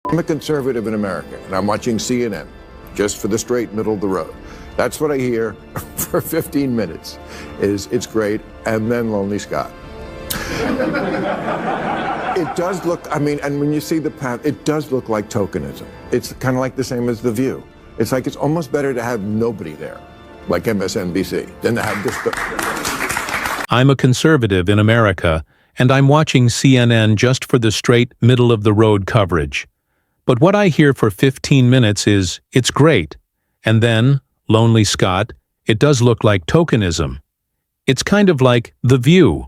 I'm a conservative in America, and I'm watching CNN, just for the straight middle of the road. That's what I hear for 15 minutes, is it's great, and then Lonely Scott. It does look, I mean, and when you see the path, it does look like tokenism. It's kind of like the same as The View. It's like it's almost better to have nobody there, like MSNBC, than to have this. I'm a conservative in America, and I'm watching CNN just for the straight middle-of-the-road coverage. But what I hear for 15 minutes is, it's great. And then, Lonely Scott, it does look like tokenism. It's kind of like The View.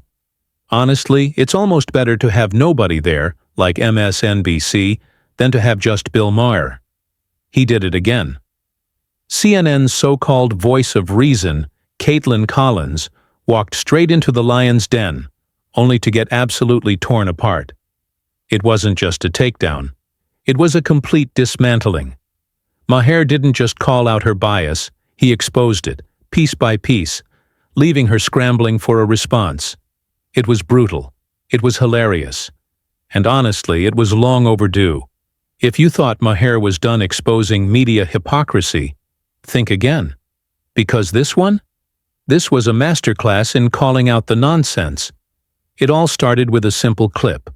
Honestly, it's almost better to have nobody there, like MSNBC, than to have just Bill Maher. He did it again. CNN's so-called voice of reason, Kaitlan Collins, walked straight into the lion's den, only to get absolutely torn apart. It wasn't just a takedown. It was a complete dismantling. Maher didn't just call out her bias, he exposed it, piece by piece, leaving her scrambling for a response. It was brutal. It was hilarious. And honestly, it was long overdue. If you thought Maher was done exposing media hypocrisy, think again. Because this one? This was a masterclass in calling out the nonsense. It all started with a simple clip,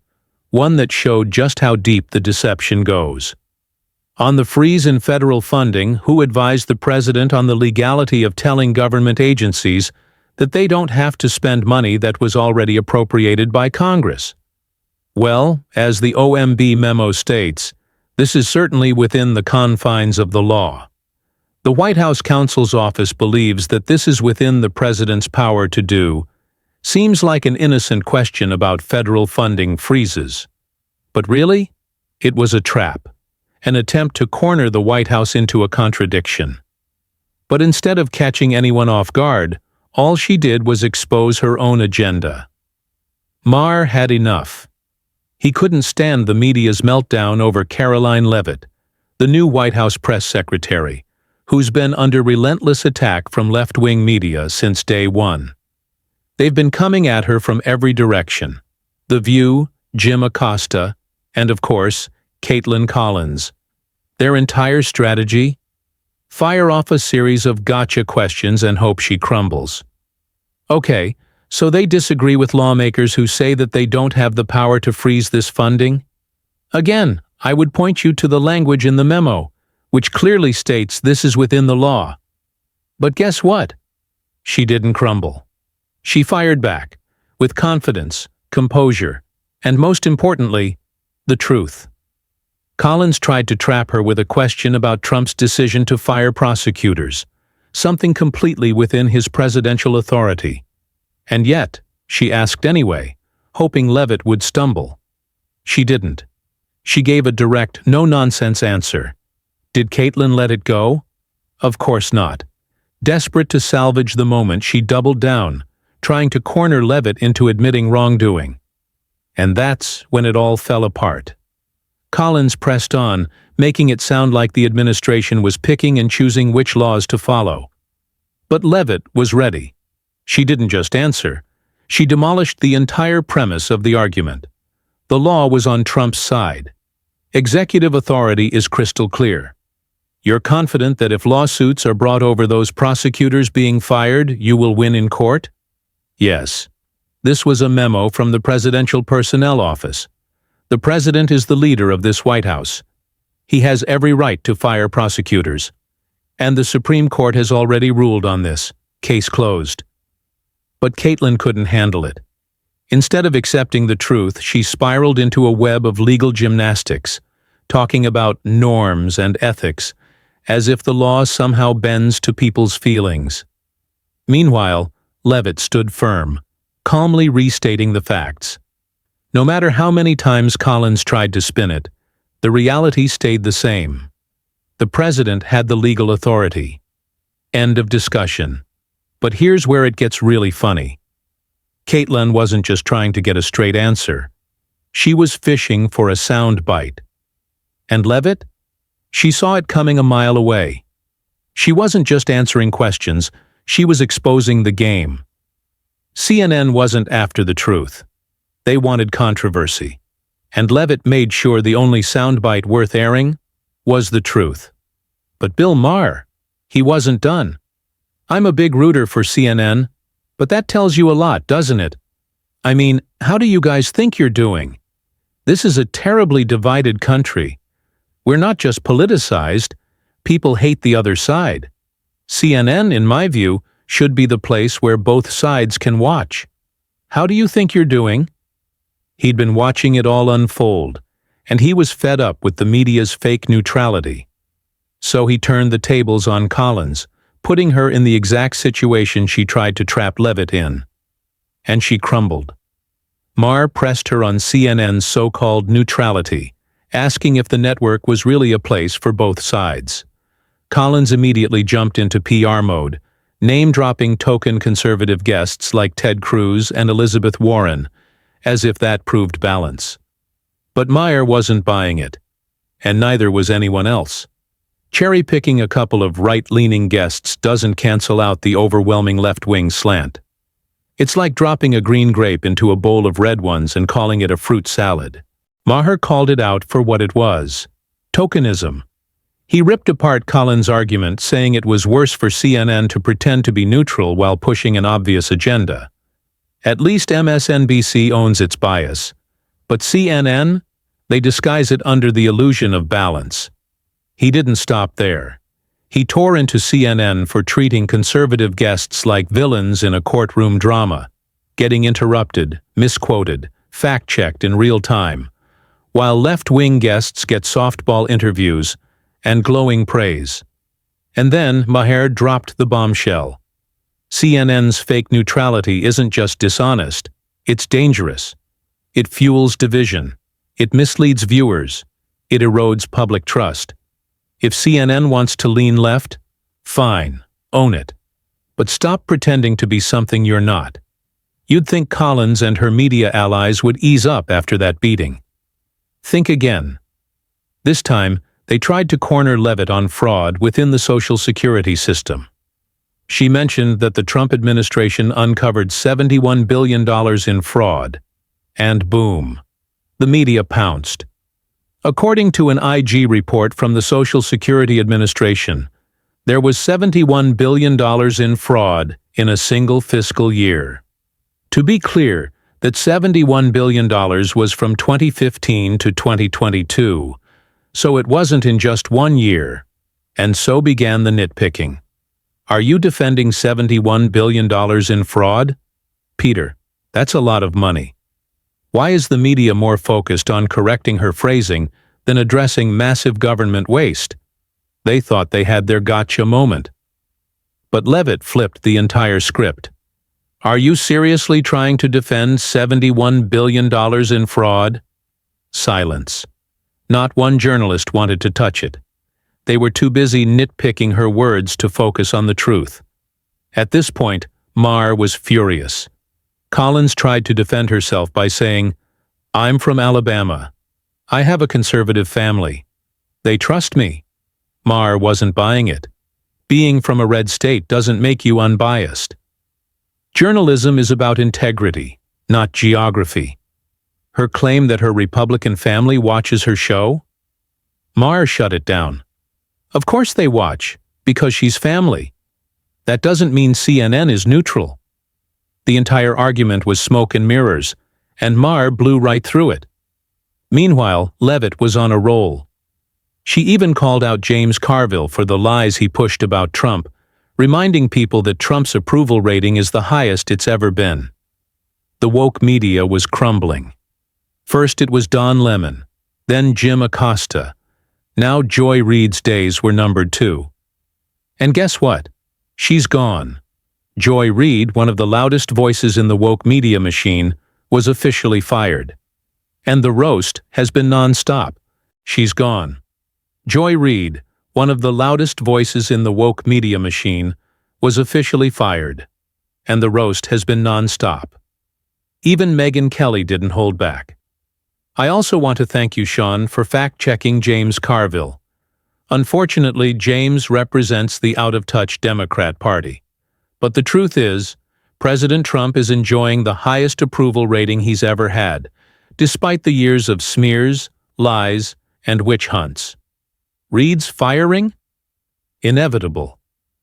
one that showed just how deep the deception goes. On the freeze in federal funding, who advised the president on the legality of telling government agencies that they don't have to spend money that was already appropriated by Congress? Well, as the OMB memo states, this is certainly within the confines of the law. The White House counsel's office believes that this is within the president's power to do. Seems like an innocent question about federal funding freezes. But really, it was a trap, an attempt to corner the White House into a contradiction. But instead of catching anyone off guard, all she did was expose her own agenda. Maher had enough. He couldn't stand the media's meltdown over Karoline Leavitt, the new White House press secretary, who's been under relentless attack from left-wing media since day one. They've been coming at her from every direction. The View, Jim Acosta, and of course, Kaitlan Collins. Their entire strategy? Fire off a series of gotcha questions and hope she crumbles. Okay, so they disagree with lawmakers who say that they don't have the power to freeze this funding? Again, I would point you to the language in the memo, which clearly states this is within the law. But guess what? She didn't crumble. She fired back, with confidence, composure, and most importantly, the truth. Collins tried to trap her with a question about Trump's decision to fire prosecutors, something completely within his presidential authority. And yet, she asked anyway, hoping Leavitt would stumble. She didn't. She gave a direct, no-nonsense answer. Did Kaitlan let it go? Of course not. Desperate to salvage the moment, she doubled down, trying to corner Leavitt into admitting wrongdoing. And that's when it all fell apart. Collins pressed on, making it sound like the administration was picking and choosing which laws to follow. But Leavitt was ready. She didn't just answer. She demolished the entire premise of the argument. The law was on Trump's side. Executive authority is crystal clear. You're confident that if lawsuits are brought over those prosecutors being fired, you will win in court? Yes. This was a memo from the Presidential Personnel Office. The president is the leader of this White House. He has every right to fire prosecutors. And the Supreme Court has already ruled on this. Case closed. But Kaitlan couldn't handle it. Instead of accepting the truth, she spiraled into a web of legal gymnastics, talking about norms and ethics, as if the law somehow bends to people's feelings. Meanwhile, Leavitt stood firm, calmly restating the facts. No matter how many times Collins tried to spin it, the reality stayed the same. The president had the legal authority. End of discussion. But here's where it gets really funny. Kaitlan wasn't just trying to get a straight answer. She was fishing for a sound bite. And Leavitt? She saw it coming a mile away. She wasn't just answering questions, she was exposing the game. CNN wasn't after the truth. They wanted controversy. and Leavitt made sure the only soundbite worth airing was the truth. But Bill Maher, he wasn't done. I'm a big rooter for CNN, but that tells you a lot, doesn't it? I mean, how do you guys think you're doing? This is a terribly divided country. We're not just politicized, people hate the other side. CNN, in my view, should be the place where both sides can watch. How do you think you're doing? He'd been watching it all unfold, and he was fed up with the media's fake neutrality. So he turned the tables on Collins, putting her in the exact situation she tried to trap Leavitt in. And she crumbled. Maher pressed her on CNN's so-called neutrality, asking if the network was really a place for both sides. Collins immediately jumped into PR mode, name-dropping token conservative guests like Ted Cruz and Elizabeth Warren, as if that proved balance. But Maher wasn't buying it, and neither was anyone else. Cherry-picking a couple of right-leaning guests doesn't cancel out the overwhelming left-wing slant. It's like dropping a green grape into a bowl of red ones and calling it a fruit salad. Maher called it out for what it was: tokenism. He ripped apart Collins' argument, saying it was worse for CNN to pretend to be neutral while pushing an obvious agenda. At least MSNBC owns its bias. But CNN? They disguise it under the illusion of balance. He didn't stop there. He tore into CNN for treating conservative guests like villains in a courtroom drama, getting interrupted, misquoted, fact-checked in real time, while left-wing guests get softball interviews and glowing praise. And then Maher dropped the bombshell. CNN's fake neutrality isn't just dishonest, it's dangerous. It fuels division. It misleads viewers. It erodes public trust. If CNN wants to lean left, fine, own it. But stop pretending to be something you're not. You'd think Collins and her media allies would ease up after that beating. Think again. This time, they tried to corner Leavitt on fraud within the Social Security system. She mentioned that the Trump administration uncovered $71 billion in fraud. And boom, the media pounced. According to an IG report from the Social Security Administration, there was $71 billion in fraud in a single fiscal year. To be clear, that $71 billion was from 2015 to 2022, so it wasn't in just 1 year. And so began the nitpicking. Are you defending $71 billion in fraud? Peter, that's a lot of money. Why is the media more focused on correcting her phrasing than addressing massive government waste? They thought they had their gotcha moment. But Leavitt flipped the entire script. Are you seriously trying to defend $71 billion in fraud? Silence. Not one journalist wanted to touch it. They were too busy nitpicking her words to focus on the truth. At this point, Maher was furious. Collins tried to defend herself by saying, "I'm from Alabama. I have a conservative family. They trust me." Maher wasn't buying it. Being from a red state doesn't make you unbiased. Journalism is about integrity, not geography. Her claim that her Republican family watches her show? Maher shut it down. Of course they watch, because she's family. That doesn't mean CNN is neutral. The entire argument was smoke and mirrors, and Maher blew right through it. Meanwhile, Leavitt was on a roll. She even called out James Carville for the lies he pushed about Trump, reminding people that Trump's approval rating is the highest it's ever been. The woke media was crumbling. First it was Don Lemon, then Jim Acosta. Now Joy Reid's days were numbered too. And guess what? She's gone. Joy Reid, one of the loudest voices in the woke media machine, was officially fired. And the roast has been non-stop. She's gone. Joy Reid, one of the loudest voices in the woke media machine, was officially fired. And the roast has been non-stop. Even Megyn Kelly didn't hold back. I also want to thank you, Sean, for fact-checking James Carville. Unfortunately, James represents the out-of-touch Democrat Party. But the truth is, President Trump is enjoying the highest approval rating he's ever had, despite the years of smears, lies, and witch hunts. Reid's firing? Inevitable.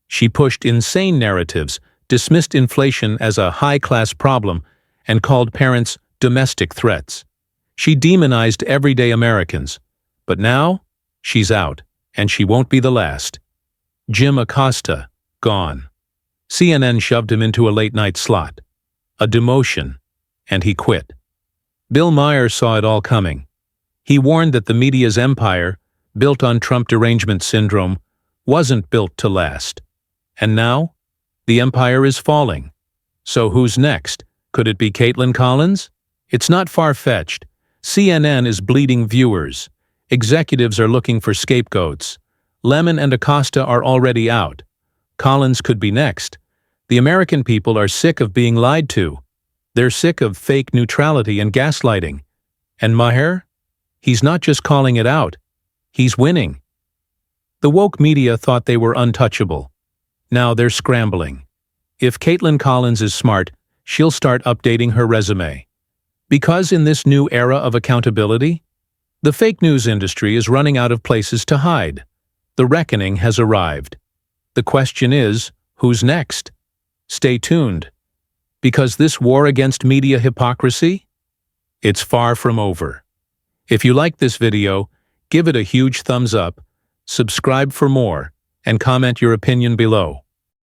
She pushed insane narratives, dismissed inflation as a high-class problem, and called parents domestic threats. She demonized everyday Americans. But now, she's out, and she won't be the last. Jim Acosta, gone. CNN shoved him into a late-night slot. A demotion, and he quit. Bill Maher saw it all coming. He warned that the media's empire, built on Trump derangement syndrome, wasn't built to last. And now, the empire is falling. So who's next? Could it be Kaitlan Collins? It's not far-fetched. CNN is bleeding viewers. Executives are looking for scapegoats. Lemon and Acosta are already out. Collins could be next. The American people are sick of being lied to. They're sick of fake neutrality and gaslighting. And Maher? He's not just calling it out. He's winning. The woke media thought they were untouchable. Now they're scrambling. If Kaitlan Collins is smart, she'll start updating her resume. Because in this new era of accountability, the fake news industry is running out of places to hide. The reckoning has arrived. The question is, who's next? Stay tuned. Because this war against media hypocrisy? It's far from over. If you like this video, give it a huge thumbs up, subscribe for more, and comment your opinion below.